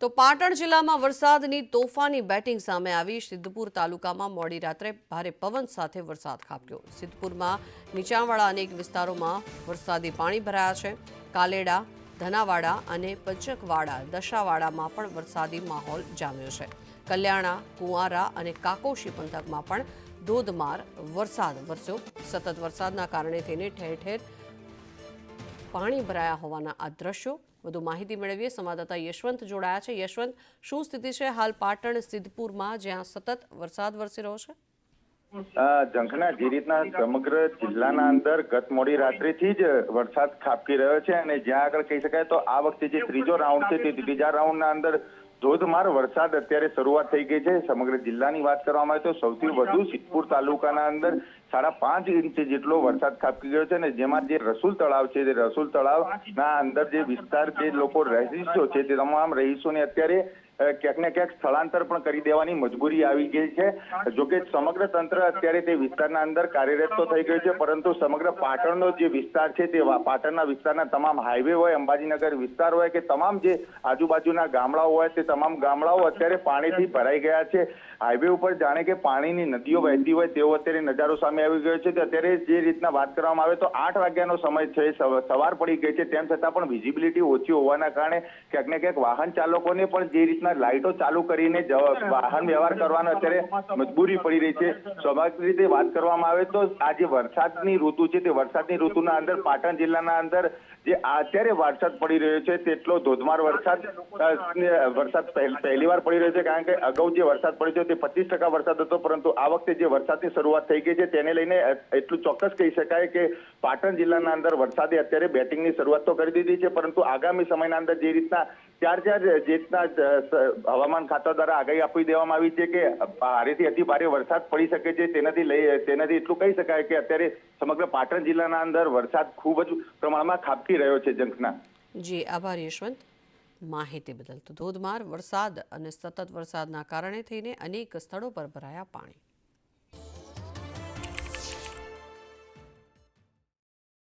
તો પાટણ જિલ્લામાં વરસાદની તોફાની બેટિંગ સામે આવી। સિદ્ધપુર તાલુકામાં મોડી રાત્રે ભારે પવન સાથે વરસાદ ખાબક્યો। સિદ્ધપુરમાં નીચાણવાળા અનેક વિસ્તારોમાં વરસાદી પાણી ભરાયા છે। કાલેડા, ધનાવાડા અને પંચકવાડા, દશાવાડામાં પણ વરસાદી માહોલ જામ્યો છે। કલ્યાણા, કુંવારા અને કાકોશી પંથકમાં પણ ધોધમાર વરસાદ વરસ્યો। સતત વરસાદના કારણે તેને ઠેર ઠેર પાણી ભરાયા હોવાના આ દ્રશ્યો। વધુ માહિતી મેળવીએ સંવાદદાતા યશવંત જોડાયા છે। યશવંત, શું સ્થિતિ છે હાલ પાટણ સિદ્ધપુરમાં, જ્યાં સતત વરસાદ વરસી રહ્યો છે? ઝંખના જે રીતના સમગ્ર જિલ્લાના અંદર ગત મોડી રાત્રિથી જ વરસાદ ખાબકી રહ્યો છે અને જ્યાં આગળ કહી શકાય તો આ વખતે જે ત્રીજો રાઉન્ડ છે તે ત્રીજા રાઉન્ડના અંદર ધોધમાર વરસાદ અત્યારે શરૂઆત થઈ ગઈ છે। સમગ્ર જિલ્લાની વાત કરવામાં આવે તો સૌથી વધુ સિદ્ધપુર તાલુકાના અંદર 5.5 ઇંચ જેટલો વરસાદ ખાબકી ગયો છે અને જેમાં જે રસુલ તળાવ છે તે રસુલ તળાવના અંદર જે વિસ્તાર જે લોકો રહીશો છે તે તમામ રહીશોને અત્યારે ક્યાંક ને ક્યાંક સ્થળાંતર પણ કરી દેવાની મજબૂરી આવી ગઈ છે। જોકે સમગ્ર તંત્ર અત્યારે તે વિસ્તારના અંદર કાર્યરત તો થઈ ગયું છે, પરંતુ સમગ્ર પાટણનો જે વિસ્તાર છે તે પાટણના વિસ્તારના તમામ હાઈવે હોય, અંબાજીનગર વિસ્તાર હોય કે તમામ જે આજુબાજુના ગામડાઓ હોય તે તમામ ગામડાઓ અત્યારે પાણીથી ભરાઈ ગયા છે। હાઈવે ઉપર જાણે કે પાણીની નદીઓ વહેતી હોય તેવો અત્યારે નજારો સામે આવી ગયો છે। અત્યારે જે રીતના વાત કરવામાં આવે તો 8 વાગ્યાનો સમય છે, સવાર પડી ગઈ છે, તેમ છતાં પણ વિઝિબિલિટી ઓછી હોવાના કારણે ક્યાંક ને ક્યાંક વાહન ચાલકોને પણ જે રીતના લાઇટો ચાલુ કરીને વાહન વ્યવહાર કરવાનો અત્યારે મજબૂરી પડી રહી છે। સ્વાભાવિક રીતે વાત કરવામાં આવે તો આ જે વરસાદની ઋતુ છે તે વરસાદની ઋતુના અંદર પાટણ જિલ્લાના અંદર જે અત્યારે વરસાદ પડી રહ્યો છે તેટલો ધોધમાર વરસાદ પહેલીવાર પડી રહ્યો છે, કારણ કે અગાઉ જે વરસાદ પડ્યો તે 25% વરસાદ હતો, પરંતુ આ વખતે જે વરસાદની શરૂઆત થઈ ગઈ છે તેને લઈને એટલું ચોક્કસ કહી શકાય કે પાટણ જિલ્લાના અંદર વરસાદે અત્યારે બેટિંગની શરૂઆત તો કરી દીધી છે, પરંતુ આગામી સમયના અંદર જે રીતના હવામાન ખાતા દ્વારા આગાહી આપી દેવામાં આવી છે કે ભારેથી અતિ ભારે વરસાદ પડી શકે છે, તેનાથી એટલું કહી શકાય કે અત્યારે સમગ્ર પાટણ જિલ્લાના અંદર વરસાદ ખૂબ જ પ્રમાણમાં ખાબકી રહ્યો છે। ઝંખના જી, આભાર યશવંત માહિતી બદલ। તો ધોધમાર વરસાદ અને સતત વરસાદના કારણે થઈને અનેક સ્થળો પર ભરાયા પાણી।